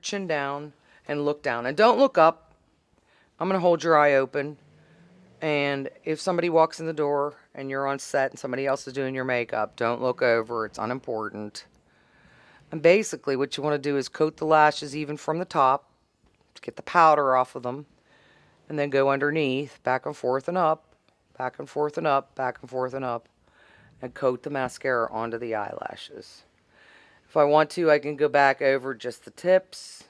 chin down and look down. And don't look up. I'm going to hold your eye open. And if somebody walks in the door and you're on set and somebody else is doing your makeup, don't look over. It's unimportant. And basically what you want to do is coat the lashes even from the top to get the powder off of them. And then go underneath, back and forth and up, back and forth and up, back and forth and up. And coat the mascara onto the eyelashes. If I want to, I can go back over just the tips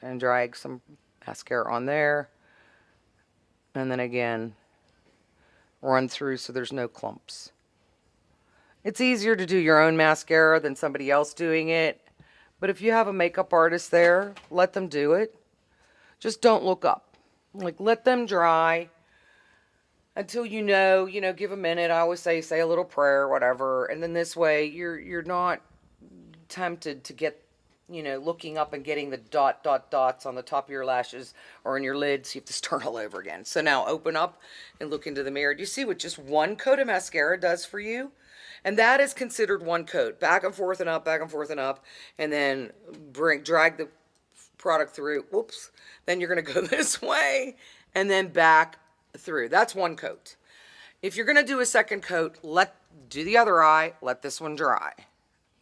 and drag some mascara on there. And then again, run through so there's no clumps. It's easier to do your own mascara than somebody else doing it. But if you have a makeup artist there, let them do it. Just don't look up. Like, let them dry until you know, give a minute. I always say a little prayer, whatever. And then this way, you're not tempted to get, looking up and getting the dots on the top of your lashes or in your lids. You have to start all over again. So now open up and look into the mirror. Do you see what just one coat of mascara does for you? And that is considered one coat. Back and forth and up, back and forth and up. And then drag the product through. Whoops. Then you're going to go this way and then back through. That's one coat. If you're going to do a second coat, do the other eye, let this one dry.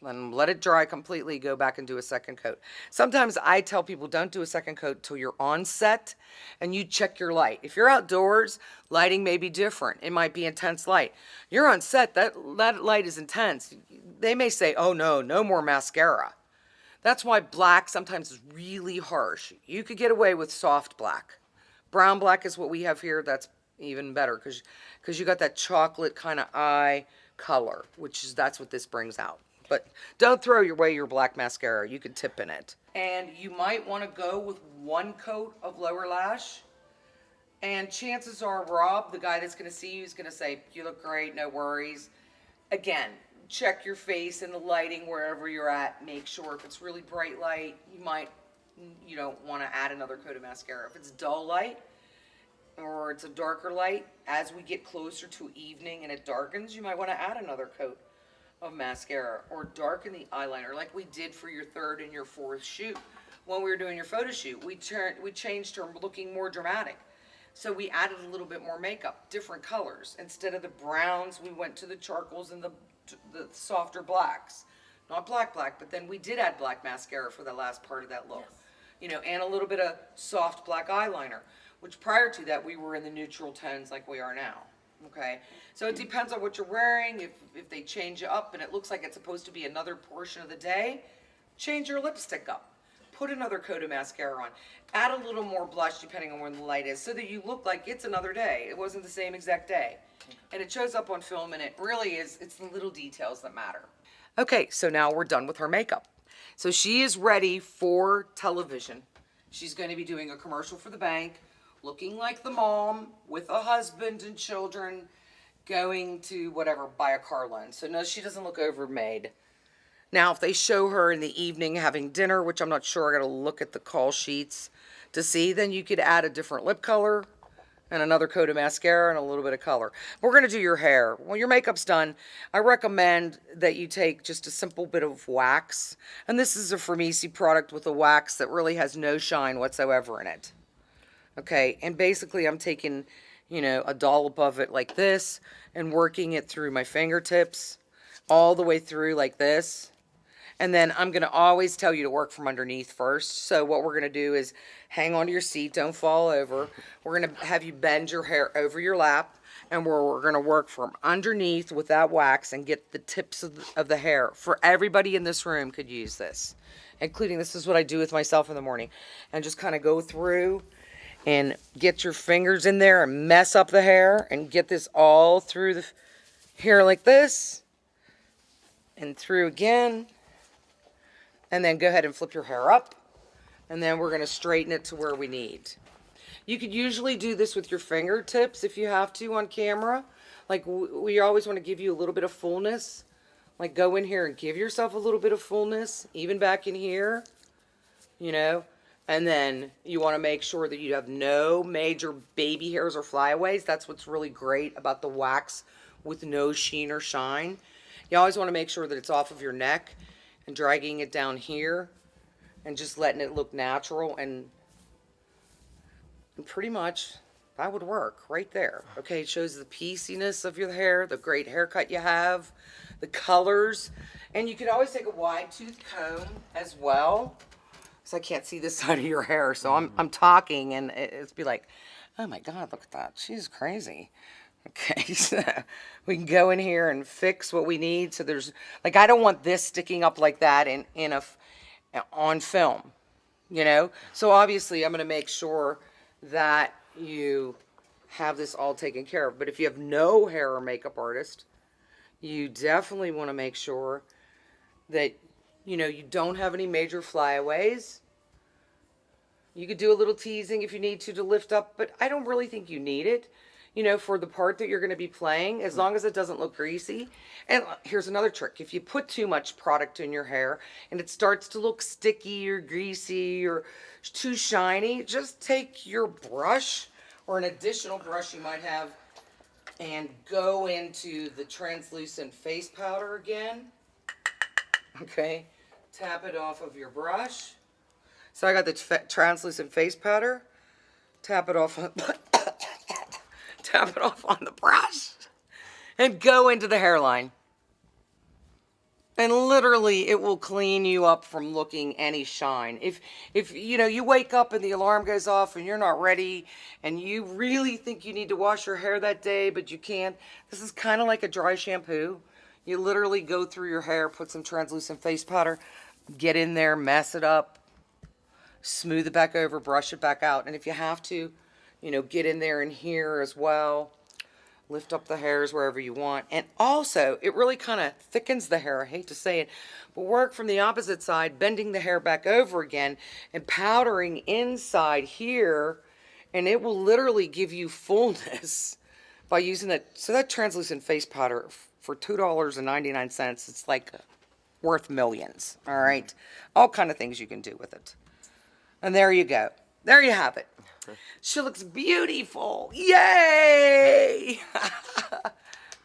Then let it dry completely, go back and do a second coat. Sometimes I tell people don't do a second coat till you're on set and you check your light. If you're outdoors, lighting may be different. It might be intense light. You're on set, that light is intense. They may say, oh no more mascara. That's why black sometimes is really harsh. You could get away with soft black. Brown black is what we have here. That's even better because you got that chocolate kind of eye color, that's what this brings out. But don't throw away your black mascara. You can tip in it. And you might want to go with one coat of lower lash. And chances are Rob, the guy that's going to see you, is going to say, you look great, no worries. Again, check your face and the lighting wherever you're at. Make sure if it's really bright light, you don't want to add another coat of mascara. If it's dull light or it's a darker light, as we get closer to evening and it darkens, you might want to add another coat of mascara or darken the eyeliner like we did for your third and your fourth shoot. When we were doing your photo shoot, we changed to looking more dramatic. So we added a little bit more makeup, different colors. Instead of the browns, we went to the charcoals and the softer blacks. Not black, but then we did add black mascara for the last part of that look. Yes. And a little bit of soft black eyeliner, which prior to that we were in the neutral tones like we are now. Okay, so it depends on what you're wearing. If they change you up and it looks like it's supposed to be another portion of the day, change your lipstick up. Put another coat of mascara on. Add a little more blush depending on where the light is so that you look like it's another day. It wasn't the same exact day. And it shows up on film and it really is, it's the little details that matter. Okay, so now we're done with her makeup. So she is ready for television. She's going to be doing a commercial for the bank, looking like the mom with a husband and children going to whatever, buy a car loan. So no, she doesn't look overmade. Now, if they show her in the evening having dinner, which I'm not sure, I got to look at the call sheets to see, then you could add a different lip color and another coat of mascara and a little bit of color. We're going to do your hair. When your makeup's done, I recommend that you take just a simple bit of wax. And this is a Firmisi product with a wax that really has no shine whatsoever in it. Okay, and basically I'm taking, a dollop of it like this and working it through my fingertips all the way through like this. And then I'm going to always tell you to work from underneath first. So what we're going to do is hang onto your seat, don't fall over. We're going to have you bend your hair over your lap, and we're going to work from underneath with that wax and get the tips of the hair. For everybody in this room could use this, including this is what I do with myself in the morning. And just kind of go through and get your fingers in there and mess up the hair and get this all through the hair like this and through again. And then go ahead and flip your hair up. And then we're going to straighten it to where we need. You could usually do this with your fingertips if you have to on camera. Like we always want to give you a little bit of fullness. Like go in here and give yourself a little bit of fullness, even back in here, And then you want to make sure that you have no major baby hairs or flyaways. That's what's really great about the wax with no sheen or shine. You always want to make sure that it's off of your neck and dragging it down here and just letting it look natural, and pretty much that would work right there. Okay, it shows the pieciness of your hair, the great haircut you have, the colors, and you can always take a wide tooth comb as well. So I can't see this side of your hair, so I'm talking, and it's be like, oh my God, look at that, she's crazy. Okay, so we can go in here and fix what we need. So there's like, I don't want this sticking up like that on film, you know. So obviously, I'm going to make sure that you have this all taken care of. But if you have no hair or makeup artist, you definitely want to make sure that, you know, you don't have any major flyaways. You could do a little teasing if you need to lift up, but I don't really think you need it, you know, for the part that you're going to be playing, as long as it doesn't look greasy. And here's another trick. If you put too much product in your hair and it starts to look sticky or greasy or too shiny, just take your brush or an additional brush you might have and go into the translucent face powder again. Okay, tap it off of your brush. So I got the translucent face powder. Tap it off on, tap it off on the brush and go into the hairline. And literally it will clean you up from looking any shine. If you know, you wake up and the alarm goes off and you're not ready and you really think you need to wash your hair that day but you can't, this is kind of like a dry shampoo. You literally go through your hair, put some translucent face powder, get in there, mess it up, smooth it back over, brush it back out. And if you have to, you know, get in there and here as well. Lift up the hairs wherever you want. And also, it really kind of thickens the hair. I hate to say it, but work from the opposite side, bending the hair back over again and powdering inside here. And it will literally give you fullness by using that. So that translucent face powder for $2.99, it's like worth millions. All right. All kind of things you can do with it. And there you go. There you have it. She looks beautiful. Yay!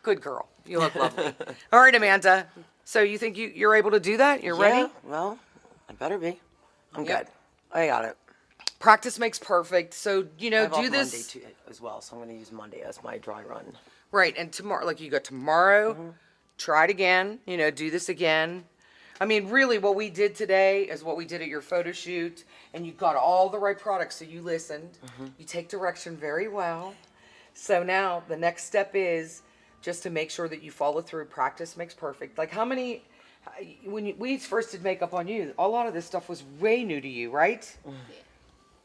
Good girl. You look lovely. All right, Amanda. So you think you're able to do that? You're ready? Well, I better be. I'm Yep. good. I got it. Practice makes perfect. So, you know, I have do off this. Monday too, as well, so I'm going to use Monday as my dry run. Right. And tomorrow, like you got tomorrow, try it again. You know, do this again. I mean, really, what we did today is what we did at your photo shoot, and you got all the right products, so you listened. You take direction very well. So now the next step is just to make sure that you follow through. Practice makes perfect. Like how many, we first did makeup on you, a lot of this stuff was way new to you, right? Yeah,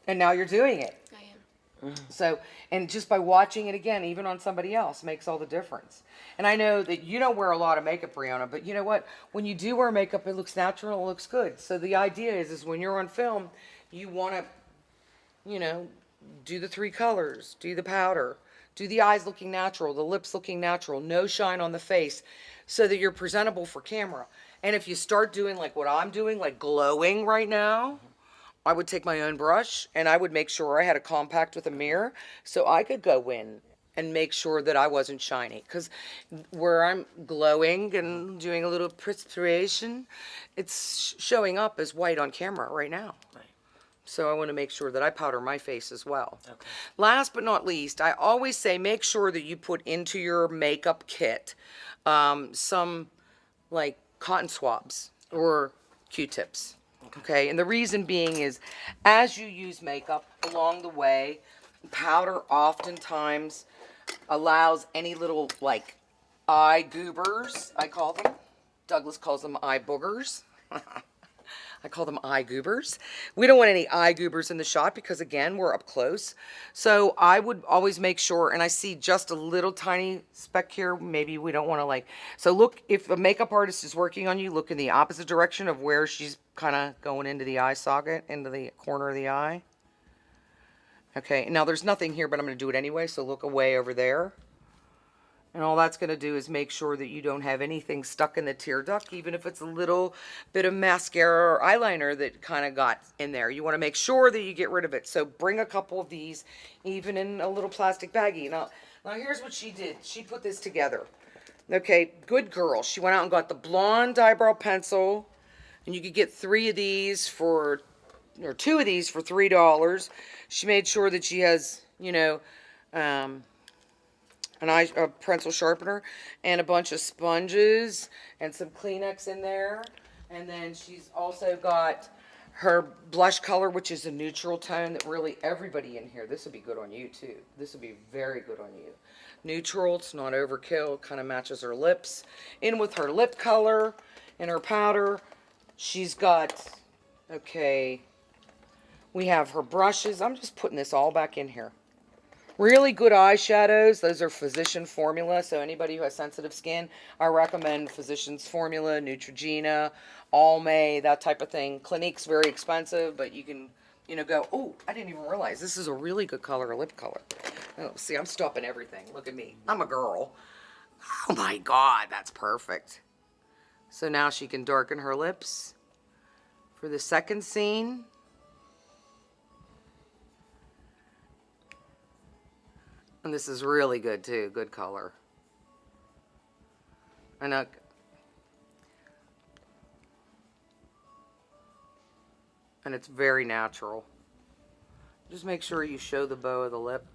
And now you're doing it. I am. So, and just by watching it again, even on somebody else, makes all the difference. And I know that you don't wear a lot of makeup, Brianna, but you know what? When you do wear makeup, it looks natural, it looks good. So the idea is when you're on film, you want to, you know, do the 3 colors, do the powder, do the eyes looking natural, the lips looking natural, no shine on the face, so that you're presentable for camera. And if you start doing like what I'm doing, like glowing right now, I would take my own brush and I would make sure I had a compact with a mirror so I could go in and make sure that I wasn't shiny. Because where I'm glowing and doing a little perspiration, it's showing up as white on camera right now. Right. So I want to make sure that I powder my face as well. Okay. Last but not least, I always say make sure that you put into your makeup kit some like cotton swabs or Q-tips. Okay, and the reason being is as you use makeup along the way, powder oftentimes allows any little like eye goobers, I call them. Douglas calls them eye boogers. I call them eye goobers. We don't want any eye goobers in the shot because again, we're up close. So I would always make sure, and I see just a little tiny speck here, maybe we don't want to like, so look, if a makeup artist is working on you, look in the opposite direction of where she's kind of going into the eye socket, into the corner of the eye. Okay, now there's nothing here, but I'm going to do it anyway, so look away over there. And all that's going to do is make sure that you don't have anything stuck in the tear duct, even if it's a little bit of mascara or eyeliner that kind of got in there. You want to make sure that you get rid of it. So bring a couple of these, even in a little plastic baggie. Now here's what she did. She put this together. Okay, good girl. She went out and got the blonde eyebrow pencil, And you could get 3 of these for, or 2 of these for $3. She made sure that she has, a pencil sharpener and a bunch of sponges and some Kleenex in there. And then she's also got her blush color, which is a neutral tone that really everybody in here, this would be good on you too. This would be very good on you. Neutral, it's not overkill, kind of matches her lips. In with her lip color and her powder. She's got, okay, we have her brushes. I'm just putting this all back in here. Really good eyeshadows. Those are Physician Formula. So anybody who has sensitive skin, I recommend Physician's Formula, Neutrogena, Almay, that type of thing. Clinique's very expensive, but you can, go, oh, I didn't even realize this is a really good color, lip color. Oh, see, I'm stopping everything. Look at me. I'm a girl. Oh my God, that's perfect. So now she can darken her lips for the second scene. And this is really good too, good color. And it's very natural. Just make sure you show the bow of the lip.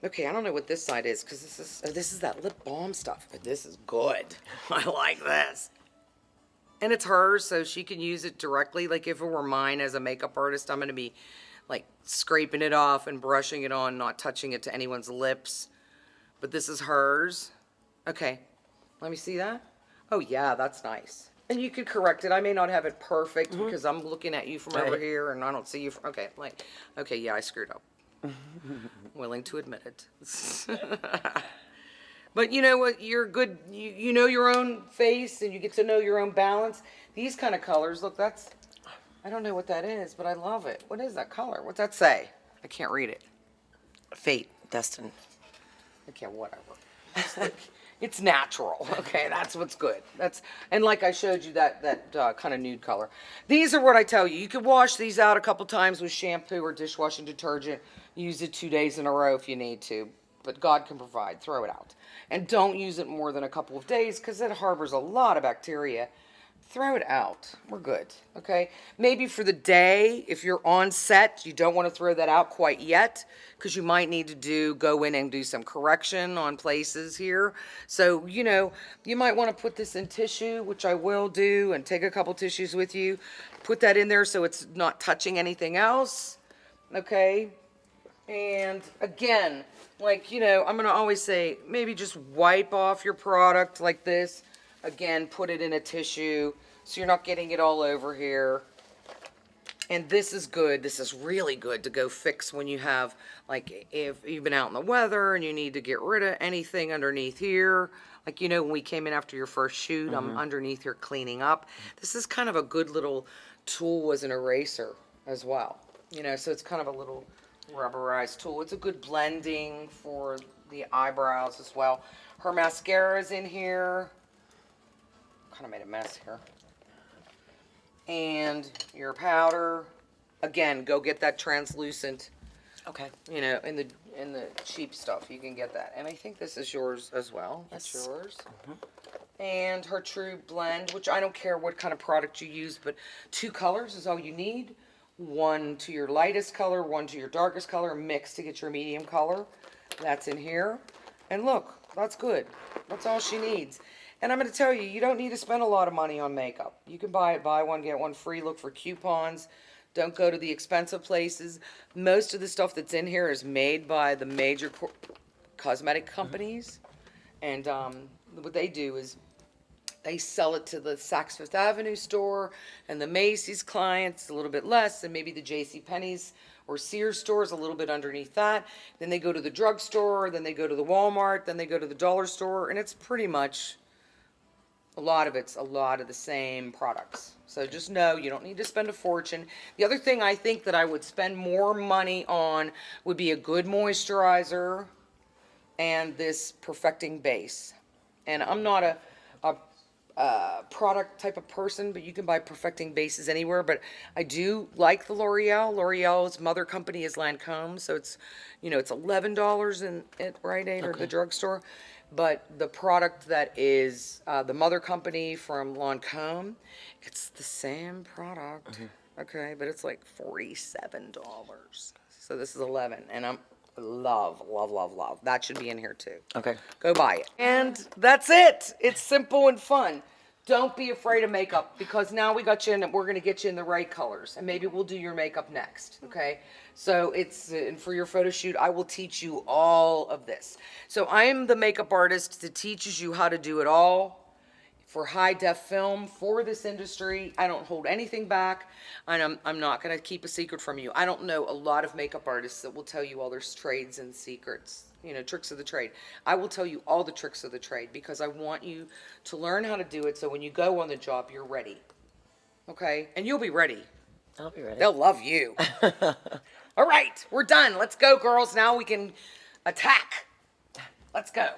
Okay, I don't know what this side is because this is that lip balm stuff. But this is good. I like this. And it's hers, so she can use it directly. Like if it were mine as a makeup artist, I'm going to be like scraping it off and brushing it on, not touching it to anyone's lips. But this is hers. Okay, let me see that. Oh yeah, that's nice. And you could correct it. I may not have it perfect because I'm looking at you from over here and I don't see you. Okay, okay, yeah, I screwed up. Willing to admit it. But you know what? You're good. You know your own face and you get to know your own balance. These kind of colors, look, that's, I don't know what that is, but I love it. What is that color? What's that say? I can't read it. Fate, destined. Okay, whatever. It's natural. Okay, that's what's good. And like I showed you that kind of nude color. These are what I tell you. You could wash these out a couple times with shampoo or dishwashing detergent. Use it 2 days in a row if you need to. But God can provide. Throw it out. And don't use it more than a couple of days because it harbors a lot of bacteria. Throw it out. We're good. Okay? Maybe for the day, if you're on set, you don't want to throw that out quite yet because you might need to go in and do some correction on places here. So, you might want to put this in tissue, which I will do, and take a couple tissues with you. Put that in there so it's not touching anything else. Okay? And again, I'm going to always say, maybe just wipe off your product like this. Again, put it in a tissue so you're not getting it all over here. And this is good. This is really good to go fix when you have, like, if you've been out in the weather and you need to get rid of anything underneath here. Like, when we came in after your first shoot, I'm underneath here cleaning up. This is kind of a good little tool as an eraser as well. So it's kind of a little rubberized tool. It's a good blending for the eyebrows as well. Her mascara is in here. Kind of made a mess here. And your powder. Again, go get that translucent. Okay. In the cheap stuff, you can get that. And I think this is yours as well. That's yours. And her True Blend, which I don't care what kind of product you use, but 2 colors is all you need. 1 to your lightest color, 1 to your darkest color, mix to get your medium color. That's in here. And look, that's good. That's all she needs. And I'm going to tell you, you don't need to spend a lot of money on makeup. You can buy one, get one free. Look for coupons. Don't go to the expensive places. Most of the stuff that's in here is made by the major cosmetic companies. And what they do is they sell it to the Saks Fifth Avenue store and the Macy's clients a little bit less, and maybe the JCPenney's or Sears stores a little bit underneath that. Then they go to the drugstore, then they go to the Walmart, then they go to the dollar store, and it's pretty much a lot of the same products. So just know you don't need to spend a fortune. The other thing I think that I would spend more money on would be a good moisturizer and this perfecting base. And I'm not a product type of person, but you can buy perfecting bases anywhere. But I do like the L'Oreal. L'Oreal's mother company is Lancome, so it's it's $11 at Rite Aid or the drugstore. But the product that is the mother company from Lancome, it's the same product. Okay, but it's like $47. So this is 11, and I'm love. That should be in here too. Okay. Go buy it. And that's it. It's simple and fun. Don't be afraid of makeup, because now we got you in, and we're going to get you in the right colors, and maybe we'll do your makeup next. Okay. So it's, and for your photo shoot, I will teach you all of this. So I am the makeup artist that teaches you how to do it all for high def film for this industry. I don't hold anything back, and I'm not going to keep a secret from you. I don't know a lot of makeup artists that will tell you all their trades and secrets, you know, tricks of the trade. I will tell you all the tricks of the trade, because I want you to learn how to do it, so when you go on the job, you're ready. Okay? And you'll be ready. I'll be ready. They'll love you. All right, we're done. Let's go, girls. Now we can attack. Let's go.